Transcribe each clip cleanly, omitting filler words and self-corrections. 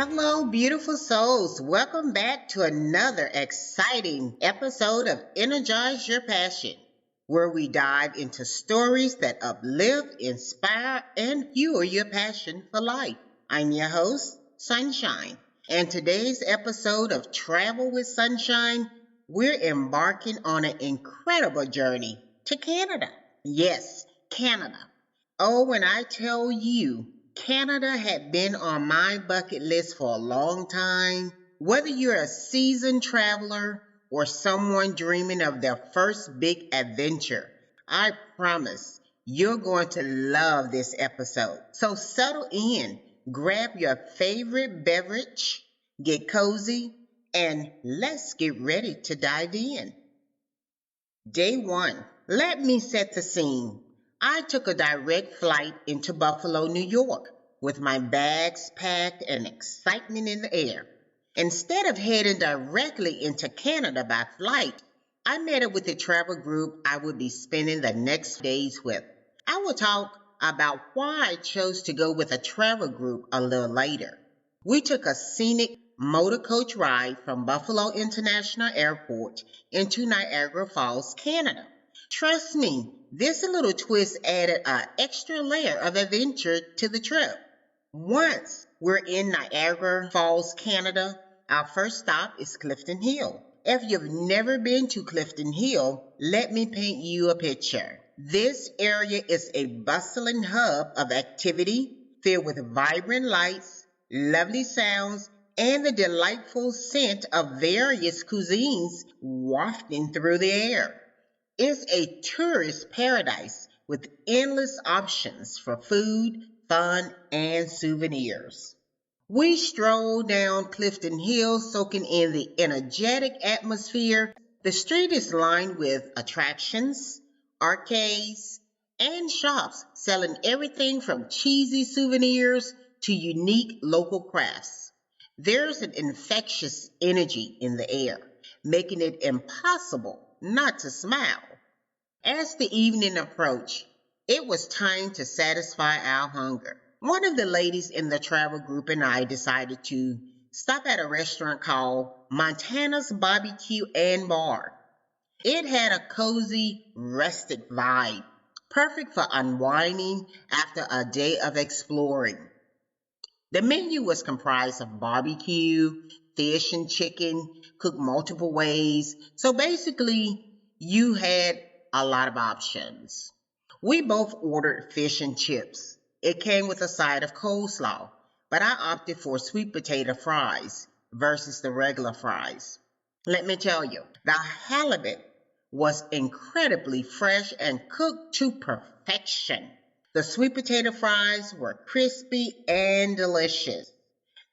Hello, beautiful souls. Welcome back to another exciting episode of Energize Your Passion, where we dive into stories that uplift, inspire, and fuel your passion for life. I'm your host, Sunshine, and today's episode of Travel with Sunshine, we're embarking on an incredible journey to Canada. Yes, Canada. Oh, when I tell you, Canada had been on my bucket list for a long time. Whether you're a seasoned traveler or someone dreaming of their first big adventure, I promise you're going to love this episode. So settle in, grab your favorite beverage, get cozy, and let's get ready to dive in. Day one. Let me set the scene. I took a direct flight into Buffalo, New York, with my bags packed and excitement in the air. Instead of heading directly into Canada by flight, I met up with the travel group I would be spending the next days with. I will talk about why I chose to go with a travel group a little later. We took a scenic motor coach ride from Buffalo International Airport into Niagara Falls, Canada. Trust me, this little twist added an extra layer of adventure to the trip. Once we're in Niagara Falls, Canada, our first stop is Clifton Hill. If you've never been to Clifton Hill, let me paint you a picture. This area is a bustling hub of activity filled with vibrant lights, lovely sounds, and the delightful scent of various cuisines wafting through the air. It's a tourist paradise with endless options for food, fun, and souvenirs. We stroll down Clifton Hill, soaking in the energetic atmosphere. The street is lined with attractions, arcades, and shops selling everything from cheesy souvenirs to unique local crafts. There's an infectious energy in the air, making it impossible not to smile. As the evening approached, it was time to satisfy our hunger. One of the ladies in the travel group and I decided to stop at a restaurant called Montana's Barbecue and Bar. It had a cozy, rustic vibe, perfect for unwinding after a day of exploring. The menu was comprised of barbecue, fish, and chicken cooked multiple ways. So basically, you had a lot of options. We both ordered fish and chips. It came with a side of coleslaw, but I opted for sweet potato fries versus the regular fries. Let me tell you, the halibut was incredibly fresh and cooked to perfection. The sweet potato fries were crispy and delicious.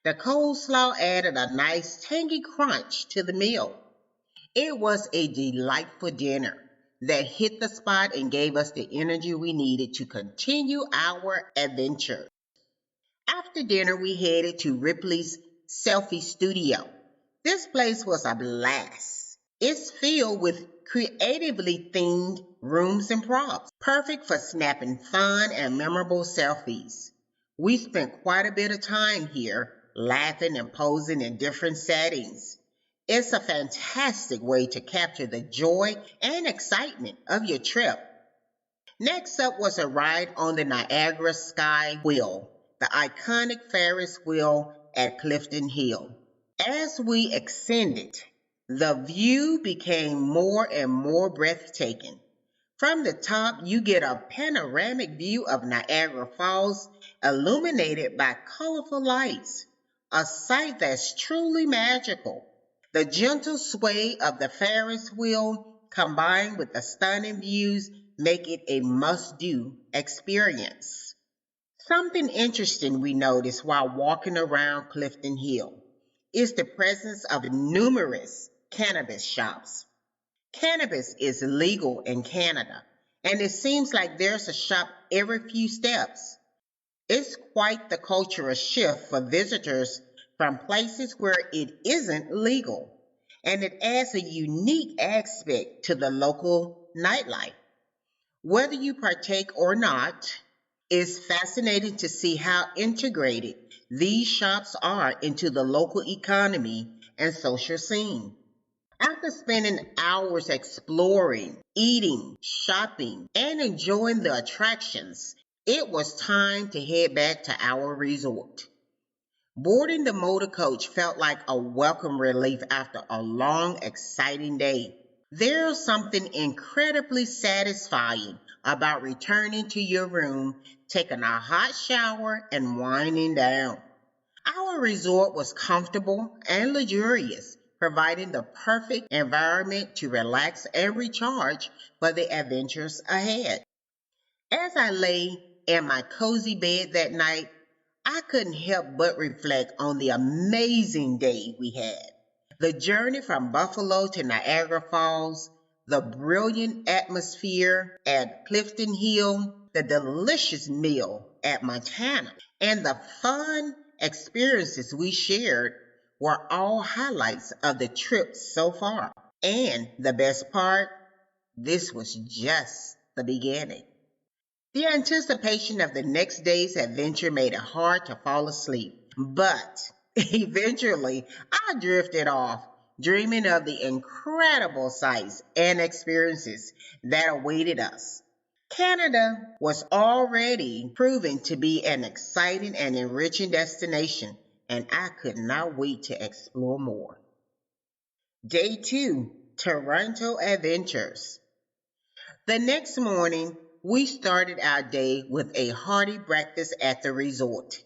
The coleslaw added a nice tangy crunch to the meal. It was a delightful dinner that hit the spot and gave us the energy we needed to continue our adventure. After dinner, we headed to Ripley's Selfie Studio. This place was a blast. It's filled with creatively themed rooms and props, perfect for snapping fun and memorable selfies. We spent quite a bit of time here, laughing and posing in different settings. It's a fantastic way to capture the joy and excitement of your trip. Next up was a ride on the Niagara Sky Wheel, the iconic Ferris wheel at Clifton Hill. As we ascended, the view became more and more breathtaking. From the top, you get a panoramic view of Niagara Falls illuminated by colorful lights, a sight that's truly magical. The gentle sway of the Ferris wheel combined with the stunning views make it a must-do experience. Something interesting we noticed while walking around Clifton Hill is the presence of numerous cannabis shops. Cannabis is legal in Canada, and it seems like there's a shop every few steps. It's quite the cultural shift for visitors from places where it isn't legal, and it adds a unique aspect to the local nightlife. Whether you partake or not, It's fascinating to see how integrated these shops are into the local economy and social scene. After spending hours exploring, eating, shopping, and enjoying the attractions, it was time to head back to our resort. Boarding the motor coach felt like a welcome relief after a long, exciting day. There's something incredibly satisfying about returning to your room, taking a hot shower, and winding down. Our resort was comfortable and luxurious, providing the perfect environment to relax and recharge for the adventures ahead. As I lay in my cozy bed that night, I couldn't help but reflect on the amazing day we had. The journey from Buffalo to Niagara Falls, the brilliant atmosphere at Clifton Hill, the delicious meal at Montana, and the fun experiences we shared were all highlights of the trip so far. And the best part, this was just the beginning. The anticipation of the next day's adventure made it hard to fall asleep, but eventually I drifted off, dreaming of the incredible sights and experiences that awaited us. Canada was already proving to be an exciting and enriching destination, and I could not wait to explore more. Day 2, Toronto Adventures. The next morning, we started our day with a hearty breakfast at the resort.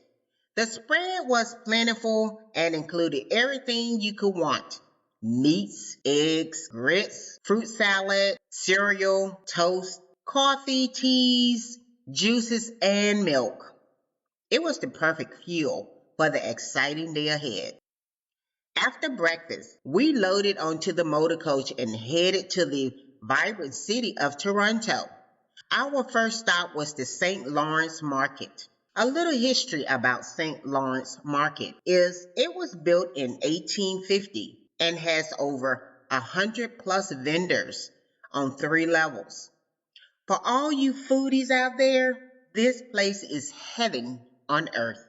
The spread was plentiful and included everything you could want: meats, eggs, grits, fruit salad, cereal, toast, coffee, teas, juices, and milk. It was the perfect fuel for the exciting day ahead. After breakfast, we loaded onto the motor coach and headed to the vibrant city of Toronto. Our first stop was the St. Lawrence Market. A little history about St. Lawrence Market is it was built in 1850 and has over 100 plus vendors on 3 levels. For all you foodies out there, this place is heaven on earth.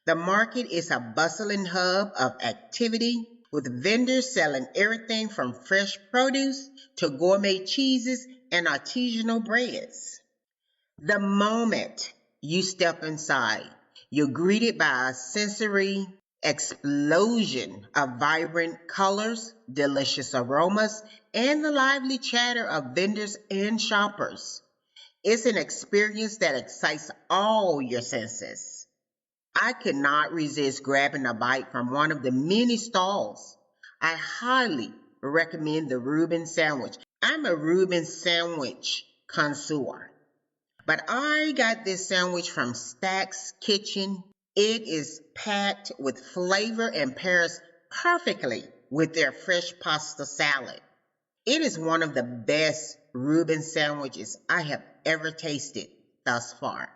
The market is a bustling hub of activity with vendors selling everything from fresh produce to gourmet cheeses and artisanal breads. The moment you step inside, you're greeted by a sensory explosion of vibrant colors, delicious aromas, and the lively chatter of vendors and shoppers. It's an experience that excites all your senses. I could not resist grabbing a bite from one of the many stalls. I highly recommend the Reuben sandwich. I'm a Reuben sandwich connoisseur. But I got this sandwich from Stack's Kitchen. It is packed with flavor and pairs perfectly with their fresh pasta salad. It is one of the best Reuben sandwiches I have ever tasted thus far.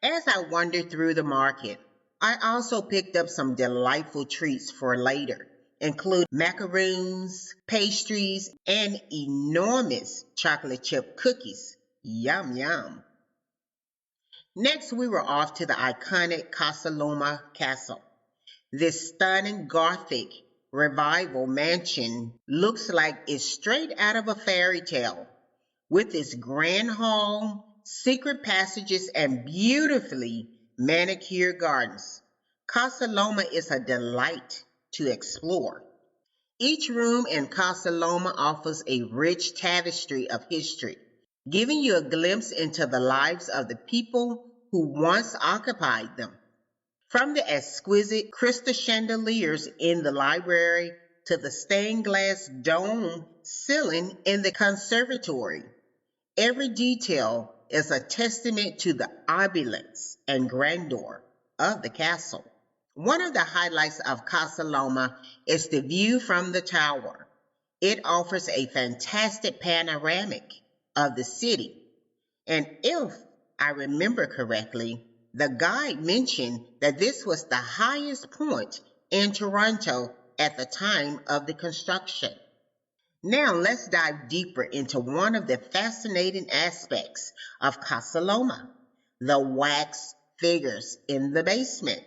As I wandered through the market, I also picked up some delightful treats for later, including macaroons, pastries, and enormous chocolate chip cookies. Yum, yum. Next, we were off to the iconic Casa Loma Castle. This stunning Gothic revival mansion looks like it's straight out of a fairy tale, with its grand hall, secret passages, and beautifully manicured gardens. Casa Loma is a delight to explore. Each room in Casa Loma offers a rich tapestry of history, giving you a glimpse into the lives of the people who once occupied them. From the exquisite crystal chandeliers in the library to the stained glass dome ceiling in the conservatory, every detail is a testament to the opulence and grandeur of the castle. One of the highlights of Casa Loma is the view from the tower. It offers a fantastic panoramic of the city. And if I remember correctly, the guide mentioned that this was the highest point in Toronto at the time of the construction. Now let's dive deeper into one of the fascinating aspects of Casa Loma, the wax figures in the basement.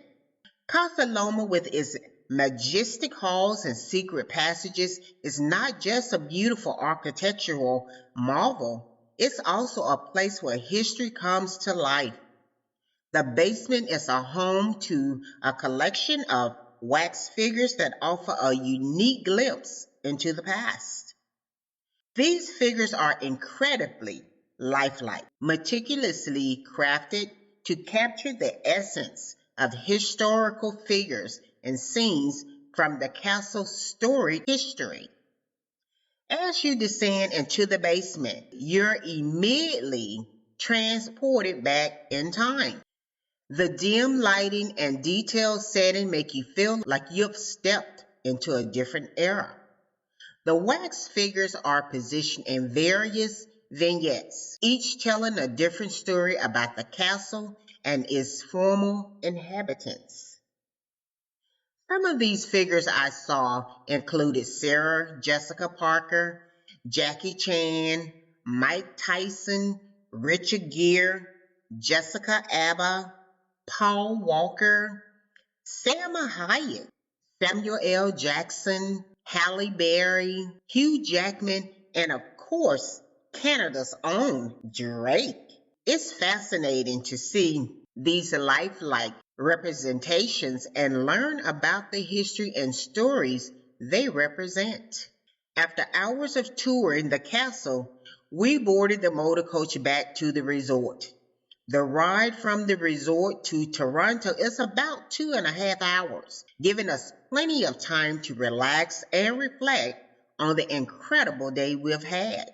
Casa Loma, with its majestic halls and secret passages, is not just a beautiful architectural marvel, it's also a place where history comes to life. The basement is a home to a collection of wax figures that offer a unique glimpse into the past. These figures are incredibly lifelike, meticulously crafted to capture the essence of historical figures and scenes from the castle's storied history. As you descend into the basement, you're immediately transported back in time. The dim lighting and detailed setting make you feel like you've stepped into a different era. The wax figures are positioned in various vignettes, each telling a different story about the castle and its former inhabitants. Some of these figures I saw included Sarah Jessica Parker, Jackie Chan, Mike Tyson, Richard Gere, Jessica Alba, Paul Walker, Salma Hayek, Samuel L. Jackson, Halle Berry, Hugh Jackman, and of course, Canada's own Drake. It's fascinating to see these lifelike representations and learn about the history and stories they represent. After hours of touring the castle, we boarded the motor coach back to the resort. The ride from the resort to Toronto is about 2.5 hours, giving us plenty of time to relax and reflect on the incredible day we've had.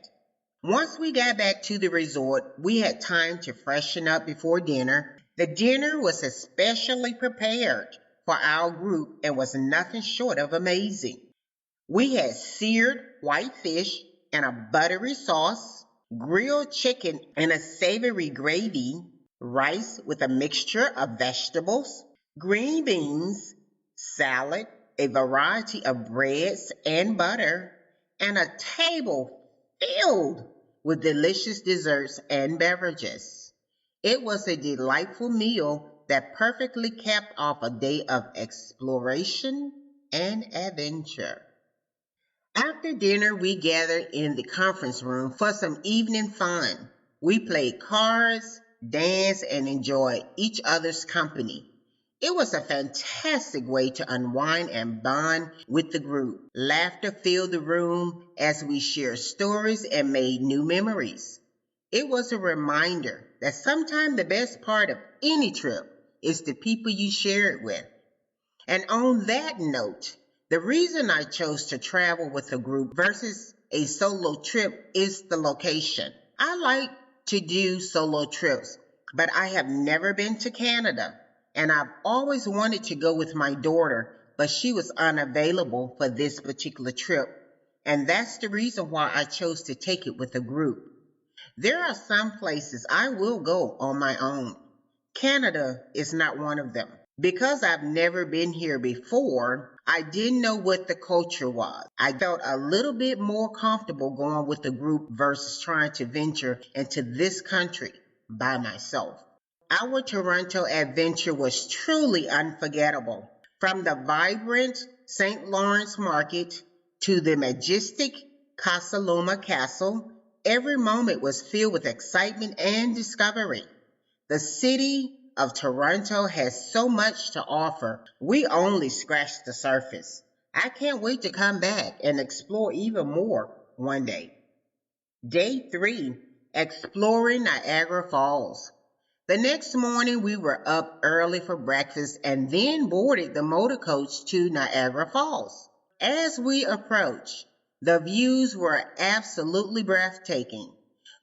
Once we got back to the resort, we had time to freshen up before dinner. The dinner was especially prepared for our group and was nothing short of amazing. We had seared white fish in a buttery sauce, grilled chicken in a savory gravy, rice with a mixture of vegetables, green beans, salad, a variety of breads and butter, and a table filled with delicious desserts and beverages. It was a delightful meal that perfectly capped off a day of exploration and adventure. After dinner, we gathered in the conference room for some evening fun. We played cards, danced, and enjoyed each other's company. It was a fantastic way to unwind and bond with the group. Laughter filled the room as we shared stories and made new memories. It was a reminder that sometimes the best part of any trip is the people you share it with. And on that note, the reason I chose to travel with a group versus a solo trip is the location. I like to do solo trips, but I have never been to Canada, and I've always wanted to go with my daughter, but she was unavailable for this particular trip, and that's the reason why I chose to take it with a group. There are some places I will go on my own. Canada is not one of them. Because I've never been here before, I didn't know what the culture was. I felt a little bit more comfortable going with a group versus trying to venture into this country by myself. Our Toronto adventure was truly unforgettable. From the vibrant St. Lawrence Market to the majestic Casa Loma Castle, every moment was filled with excitement and discovery. The city of Toronto has so much to offer. We only scratched the surface. I can't wait to come back and explore even more one day. Day 3, exploring Niagara Falls. The next morning we were up early for breakfast and then boarded the motor coach to Niagara Falls. As we approached, the views were absolutely breathtaking.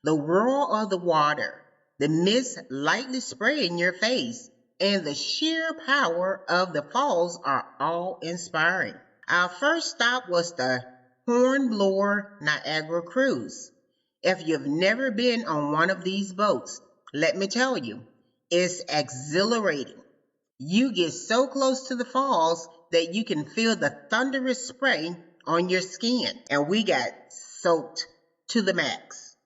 The roar of the water, the mist lightly spraying your face, and the sheer power of the falls are all inspiring. Our first stop was the Hornblower Niagara Cruise. If you've never been on one of these boats, let me tell you, it's exhilarating. You get so close to the falls that you can feel the thunderous spray on your skin, and we got soaked to the max.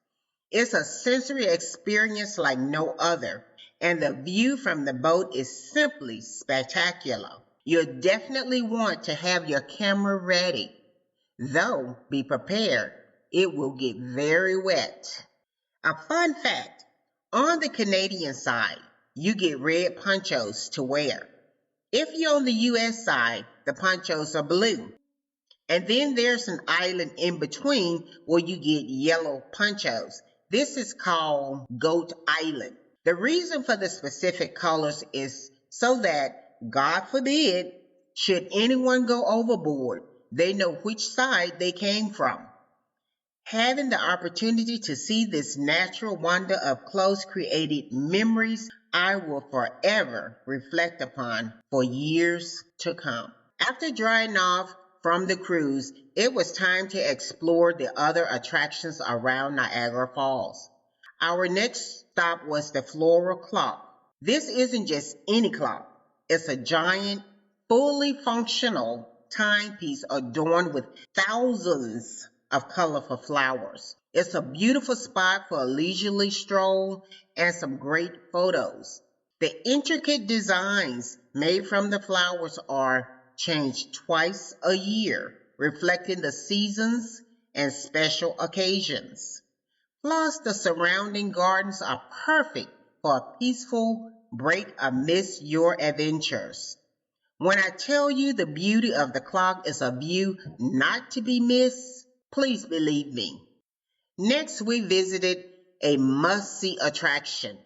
It's a sensory experience like no other, and the view from the boat is simply spectacular. You'll definitely want to have your camera ready, though be prepared, it will get very wet. A fun fact, on the Canadian side, you get red ponchos to wear. If you're on the US side, the ponchos are blue. And then there's an island in between where you get yellow ponchos. This is called Goat Island. The reason for the specific colors is so that, God forbid, should anyone go overboard, they know which side they came from. Having the opportunity to see this natural wonder up close created memories I will forever reflect upon for years to come. After drying off from the cruise, it was time to explore the other attractions around Niagara Falls. Our next stop was the floral clock. This isn't just any clock. It's a giant, fully functional timepiece adorned with thousands of colorful flowers. It's a beautiful spot for a leisurely stroll and some great photos. The intricate designs made from the flowers are changed twice a year, reflecting the seasons and special occasions. Plus, the surrounding gardens are perfect for a peaceful break amidst your adventures. When I tell you the beauty of the clock is a view not to be missed, please believe me. Next, we visited a must-see attraction,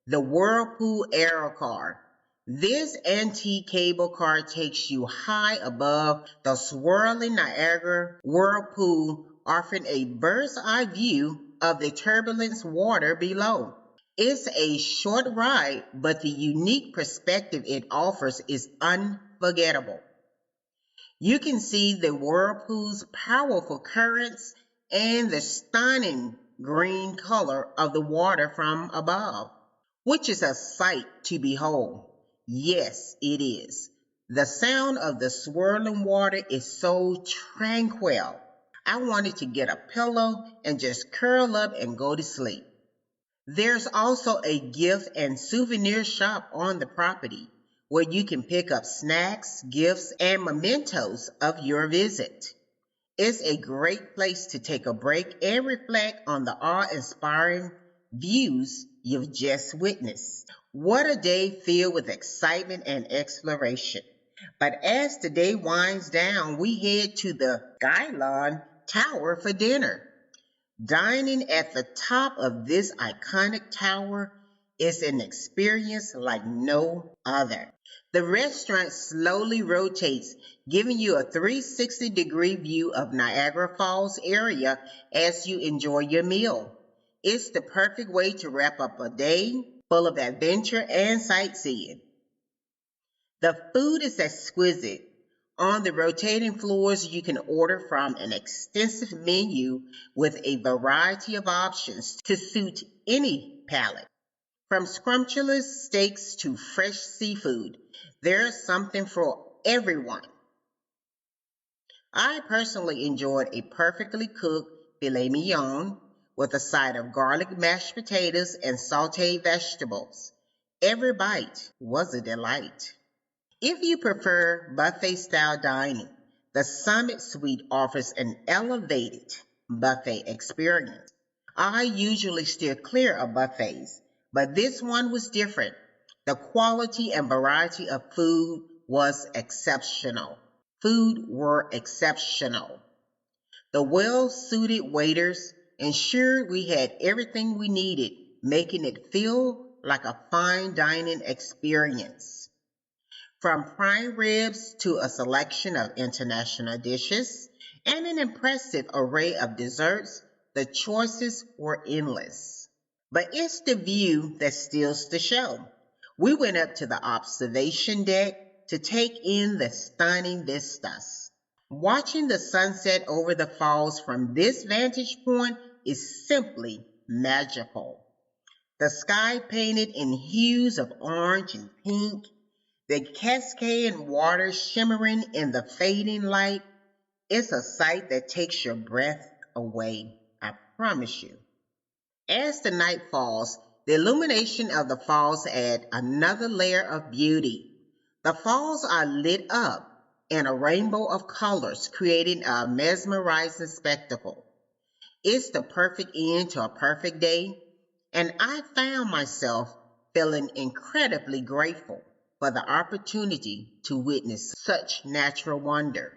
the Whirlpool Aero Car. This antique cable car takes you high above the swirling Niagara Whirlpool, offering a bird's-eye view of the turbulent water below. It's a short ride, but the unique perspective it offers is unforgettable. You can see the whirlpool's powerful currents and the stunning green color of the water from above, which is a sight to behold. Yes, it is. The sound of the swirling water is so tranquil. I wanted to get a pillow and just curl up and go to sleep. There's also a gift and souvenir shop on the property where you can pick up snacks, gifts, and mementos of your visit. It's a great place to take a break and reflect on the awe-inspiring views you've just witnessed. What a day filled with excitement and exploration. But as the day winds down, we head to the Skylon Tower for dinner. Dining at the top of this iconic tower is an experience like no other. The restaurant slowly rotates, giving you a 360-degree view of Niagara Falls area as you enjoy your meal. It's the perfect way to wrap up a day full of adventure and sightseeing. The food is exquisite. On the rotating floors, you can order from an extensive menu with a variety of options to suit any palate. From scrumptious steaks to fresh seafood, there's something for everyone. I personally enjoyed a perfectly cooked filet mignon with a side of garlic mashed potatoes and sauteed vegetables. Every bite was a delight. If you prefer buffet-style dining, the Summit Suite offers an elevated buffet experience. I usually steer clear of buffets, but this one was different. The quality and variety of food was exceptional. Food were exceptional. The well-suited waiters ensured we had everything we needed, making it feel like a fine dining experience. From prime ribs to a selection of international dishes and an impressive array of desserts, the choices were endless. But it's the view that steals the show. We went up to the observation deck to take in the stunning vistas. Watching the sunset over the falls from this vantage point is simply magical. The sky painted in hues of orange and pink, the cascading water shimmering in the fading light, is a sight that takes your breath away, I promise you. As the night falls, The illumination of the falls add another layer of beauty. The falls are lit up in a rainbow of colors, creating a mesmerizing spectacle. It's the perfect end to a perfect day, and I found myself feeling incredibly grateful for the opportunity to witness such natural wonder.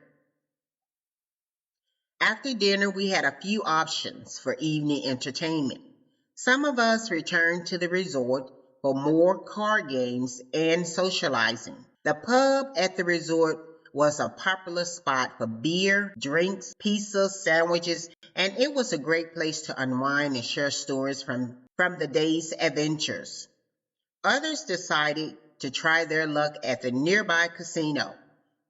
After dinner, we had a few options for evening entertainment. Some of us returned to the resort for more card games and socializing. The pub at the resort was a popular spot for beer, drinks, pizzas, sandwiches, and it was a great place to unwind and share stories from the day's adventures. Others decided to try their luck at the nearby casino.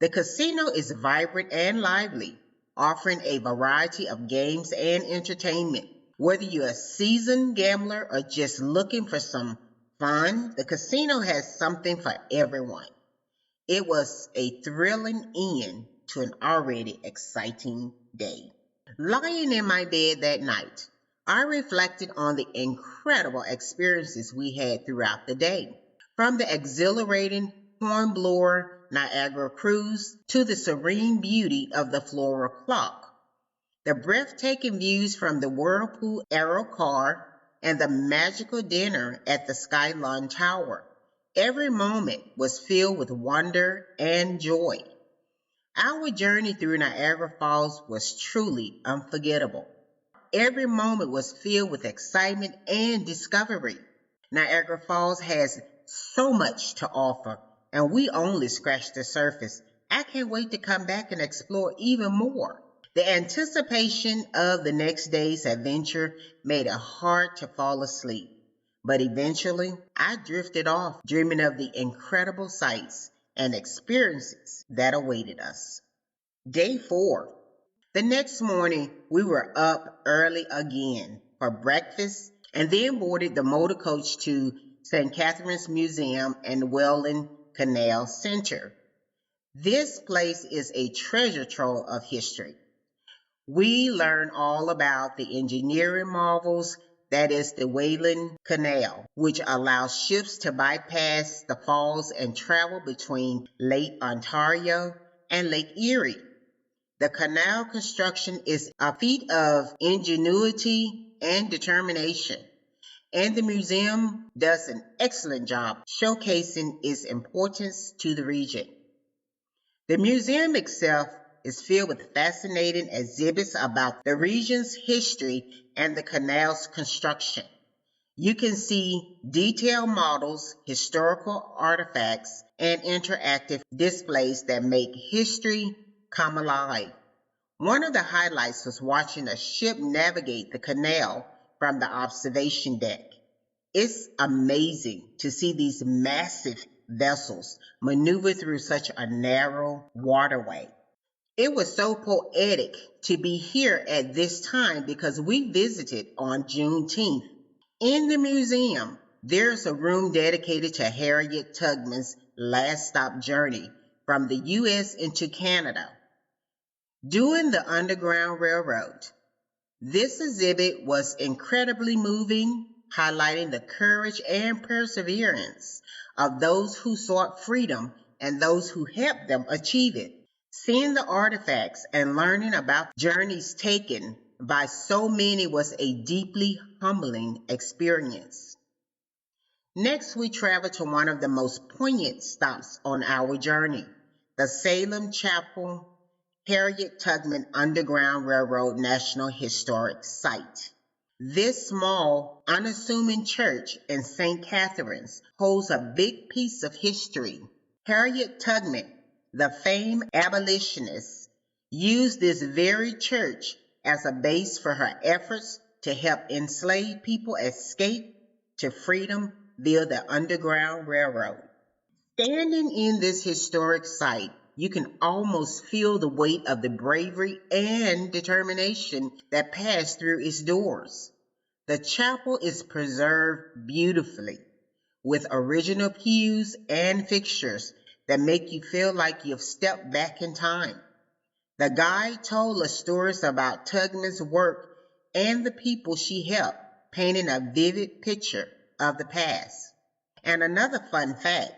The casino is vibrant and lively, offering a variety of games and entertainment. Whether you're a seasoned gambler or just looking for some fun, the casino has something for everyone. It was a thrilling end to an already exciting day. Lying in my bed that night, I reflected on the incredible experiences we had throughout the day. From the exhilarating Hornblower Niagara cruise to the serene beauty of the floral clock, the breathtaking views from the Whirlpool Aero car, and the magical dinner at the Skyline Tower. Every moment was filled with wonder and joy. Our journey through Niagara Falls was truly unforgettable. Every moment was filled with excitement and discovery. Niagara Falls has so much to offer, and we only scratched the surface. I can't wait to come back and explore even more. The anticipation of the next day's adventure made it hard to fall asleep. But eventually, I drifted off, dreaming of the incredible sights and experiences that awaited us. Day 4. The next morning, we were up early again for breakfast and then boarded the motor coach to St. Catherine's Museum and Welland Canal Center. This place is a treasure trove of history. We learn all about the engineering marvels that is the Welland Canal, which allows ships to bypass the falls and travel between Lake Ontario and Lake Erie. The canal construction is a feat of ingenuity and determination, and the museum does an excellent job showcasing its importance to the region. The museum itself is filled with fascinating exhibits about the region's history and the canal's construction. You can see detailed models, historical artifacts, and interactive displays that make history come alive. One of the highlights was watching a ship navigate the canal from the observation deck. It's amazing to see these massive vessels maneuver through such a narrow waterway. It was so poetic to be here at this time because we visited on Juneteenth. In the museum, there's a room dedicated to Harriet Tubman's last stop journey from the U.S. into Canada during the Underground Railroad. This exhibit was incredibly moving, highlighting the courage and perseverance of those who sought freedom and those who helped them achieve it. Seeing the artifacts and learning about journeys taken by so many was a deeply humbling experience. Next, we traveled to one of the most poignant stops on our journey, the Salem Chapel Harriet Tubman Underground Railroad National Historic Site. This small, unassuming church in St. Catherine's holds a big piece of history. Harriet Tubman, the famed abolitionist, used this very church as a base for her efforts to help enslaved people escape to freedom via the Underground Railroad. Standing in this historic site, you can almost feel the weight of the bravery and determination that passed through its doors. The chapel is preserved beautifully, with original pews and fixtures that make you feel like you've stepped back in time. The guide told us stories about Tubman's work and the people she helped, painting a vivid picture of the past. And another fun fact,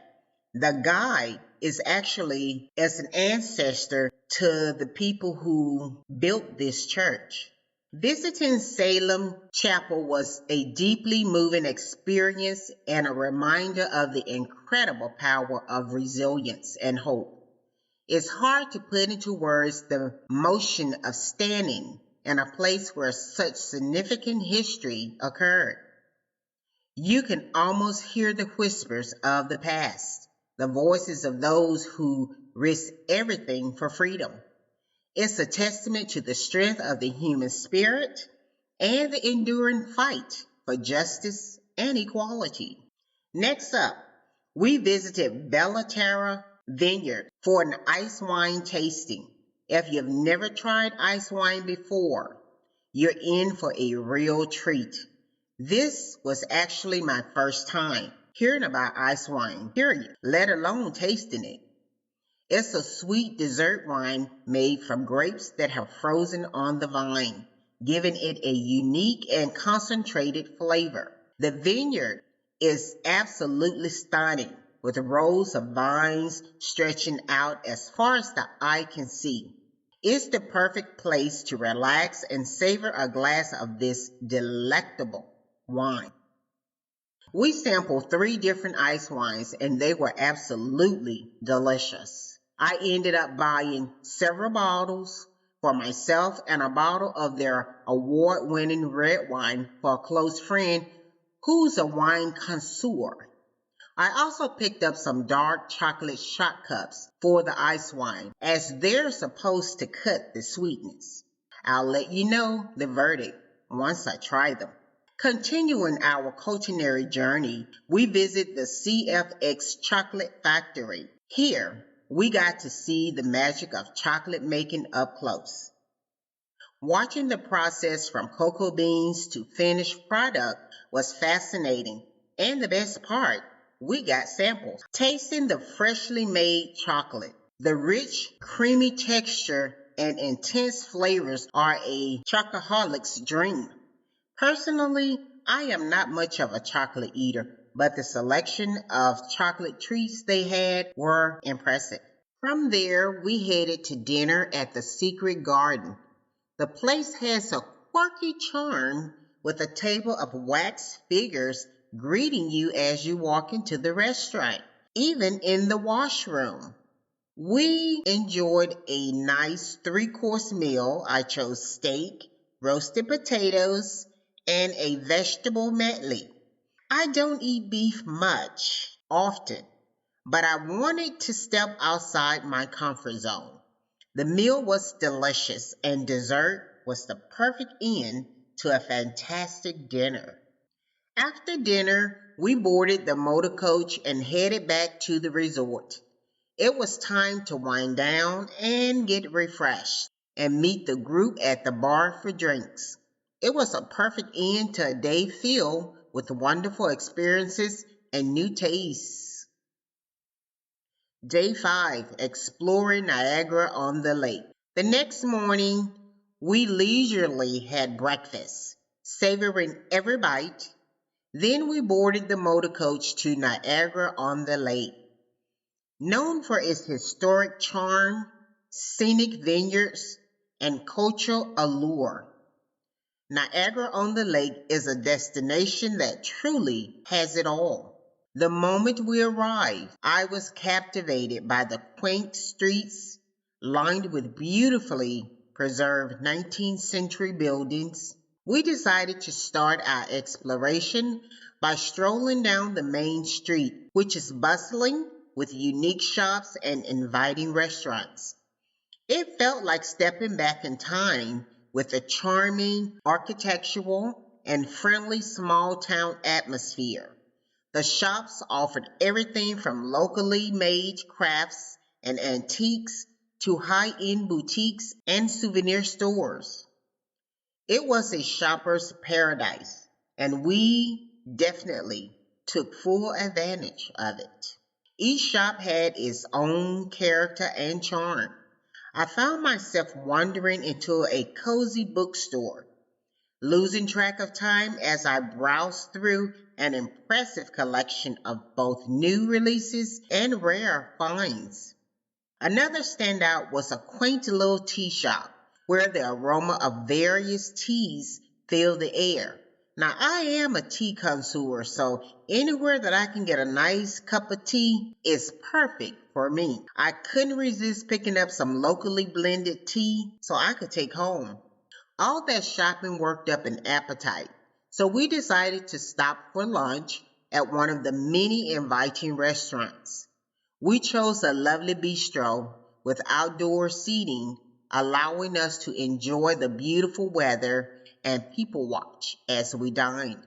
the guide is actually as an ancestor to the people who built this church. Visiting Salem Chapel was a deeply moving experience and a reminder of the incredible power of resilience and hope. It's hard to put into words the motion of standing in a place where such significant history occurred. You can almost hear the whispers of the past, the voices of those who risked everything for freedom. It's a testament to the strength of the human spirit and the enduring fight for justice and equality. Next up, we visited Bellaterra Vineyard for an ice wine tasting. If you've never tried ice wine before, you're in for a real treat. This was actually my first time hearing about ice wine, period, let alone tasting it. It's a sweet dessert wine made from grapes that have frozen on the vine, giving it a unique and concentrated flavor. The vineyard is absolutely stunning, with rows of vines stretching out as far as the eye can see. It's the perfect place to relax and savor a glass of this delectable wine. We sampled 3 different ice wines and they were absolutely delicious. I ended up buying several bottles for myself and a bottle of their award-winning red wine for a close friend who's a wine connoisseur. I also picked up some dark chocolate shot cups for the ice wine, as they're supposed to cut the sweetness. I'll let you know the verdict once I try them. Continuing our culinary journey, we visit the CFX Chocolate Factory. Here, we got to see the magic of chocolate making up close. Watching the process from cocoa beans to finished product was fascinating, and the best part, we got samples. Tasting the freshly made chocolate, the rich, creamy texture and intense flavors are a chocoholic's dream. Personally, I am not much of a chocolate eater, but the selection of chocolate treats they had were impressive. From there, we headed to dinner at the Secret Garden. The place has a quirky charm with a table of wax figures greeting you as you walk into the restaurant, even in the washroom. We enjoyed a nice 3-course meal. I chose steak, roasted potatoes, and a vegetable medley. I don't eat beef much, often, but I wanted to step outside my comfort zone. The meal was delicious and dessert was the perfect end to a fantastic dinner. After dinner, we boarded the motor coach and headed back to the resort. It was time to wind down and get refreshed and meet the group at the bar for drinks. It was a perfect end to a day filled with wonderful experiences and new tastes. Day 5, exploring Niagara on the Lake. The next morning, we leisurely had breakfast, savoring every bite. Then we boarded the motor coach to Niagara on the Lake. Known for its historic charm, scenic vineyards, and cultural allure, Niagara on the Lake is a destination that truly has it all. The moment we arrived, I was captivated by the quaint streets lined with beautifully preserved 19th century buildings. We decided to start our exploration by strolling down the main street, which is bustling with unique shops and inviting restaurants. It felt like stepping back in time with a charming architectural and friendly small town atmosphere. The shops offered everything from locally made crafts and antiques to high-end boutiques and souvenir stores. It was a shopper's paradise, and we definitely took full advantage of it. Each shop had its own character and charm. I found myself wandering into a cozy bookstore, losing track of time as I browsed through an impressive collection of both new releases and rare finds. Another standout was a quaint little tea shop where the aroma of various teas filled the air. Now, I am a tea connoisseur, so anywhere that I can get a nice cup of tea is perfect for me. I couldn't resist picking up some locally blended tea so I could take home. All that shopping worked up an appetite, so we decided to stop for lunch at one of the many inviting restaurants. We chose a lovely bistro with outdoor seating, allowing us to enjoy the beautiful weather and people watch as we dined.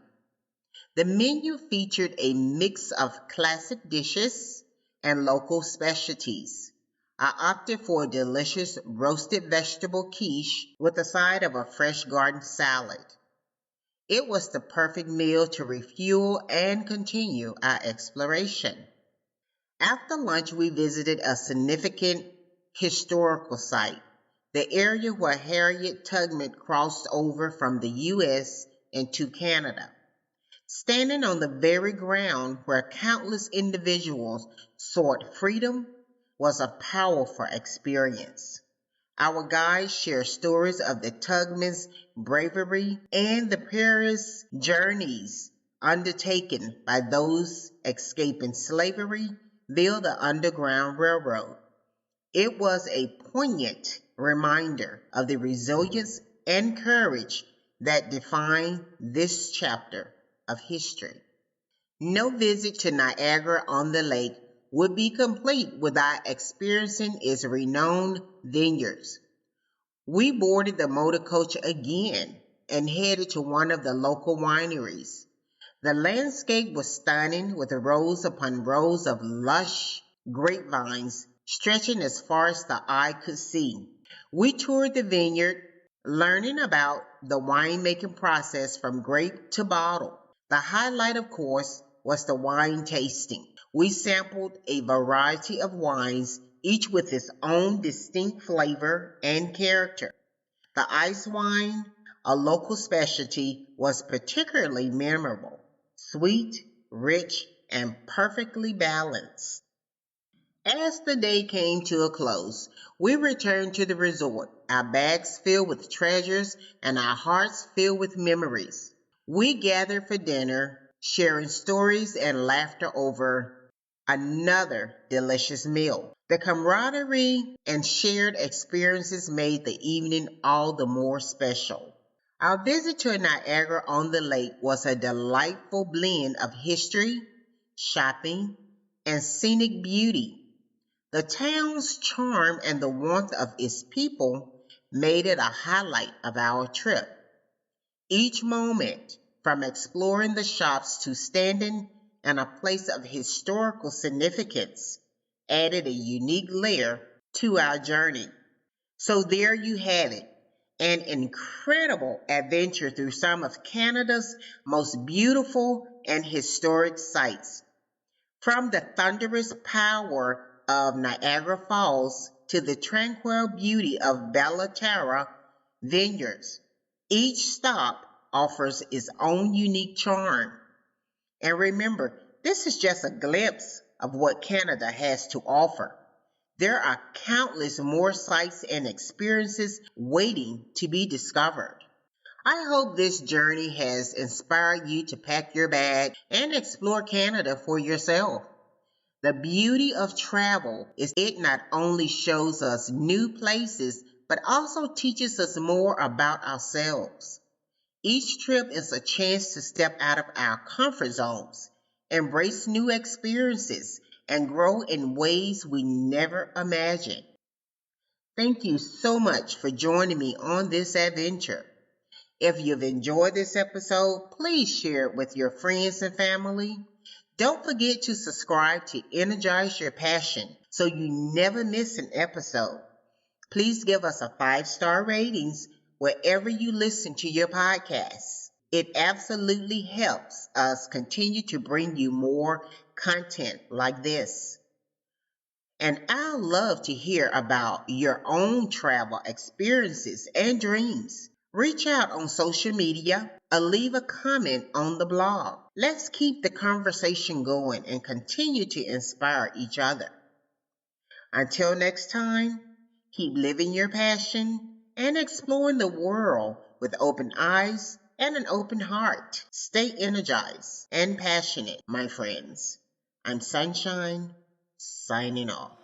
The menu featured a mix of classic dishes and local specialties. I opted for a delicious roasted vegetable quiche with a side of a fresh garden salad. It was the perfect meal to refuel and continue our exploration. After lunch, we visited a significant historical site, the area where Harriet Tubman crossed over from the U.S. into Canada. Standing on the very ground where countless individuals sought freedom was a powerful experience. Our guides share stories of the Tubman's bravery and the perilous journeys undertaken by those escaping slavery via the Underground Railroad. It was a poignant reminder of the resilience and courage that define this chapter of history. No visit to Niagara-on-the-Lake would be complete without experiencing its renowned vineyards. We boarded the motor coach again and headed to one of the local wineries. The landscape was stunning with rows upon rows of lush grapevines stretching as far as the eye could see. We toured the vineyard, learning about the winemaking process from grape to bottle. The highlight, of course, was the wine tasting. We sampled a variety of wines, each with its own distinct flavor and character. The ice wine, a local specialty, was particularly memorable, sweet, rich, and perfectly balanced. As the day came to a close, we returned to the resort, our bags filled with treasures and our hearts filled with memories. We gathered for dinner, sharing stories and laughter over another delicious meal. The camaraderie and shared experiences made the evening all the more special. Our visit to Niagara-on-the-Lake was a delightful blend of history, shopping, and scenic beauty. The town's charm and the warmth of its people made it a highlight of our trip. Each moment, from exploring the shops to standing in a place of historical significance, added a unique layer to our journey. So there you have it, an incredible adventure through some of Canada's most beautiful and historic sites. From the thunderous power of Niagara Falls to the tranquil beauty of Bellaterra Vineyards, each stop offers its own unique charm. And remember, this is just a glimpse of what Canada has to offer. There are countless more sights and experiences waiting to be discovered. I hope this journey has inspired you to pack your bag and explore Canada for yourself. The beauty of travel is it not only shows us new places, but also teaches us more about ourselves. Each trip is a chance to step out of our comfort zones, embrace new experiences, and grow in ways we never imagined. Thank you so much for joining me on this adventure. If you've enjoyed this episode, please share it with your friends and family. Don't forget to subscribe to Energize Your Passion so you never miss an episode. Please give us a 5-star ratings wherever you listen to your podcasts. It absolutely helps us continue to bring you more content like this. And I love to hear about your own travel experiences and dreams. Reach out on social media or leave a comment on the blog. Let's keep the conversation going and continue to inspire each other. Until next time, keep living your passion and exploring the world with open eyes and an open heart. Stay energized and passionate, my friends. I'm Sunshine, signing off.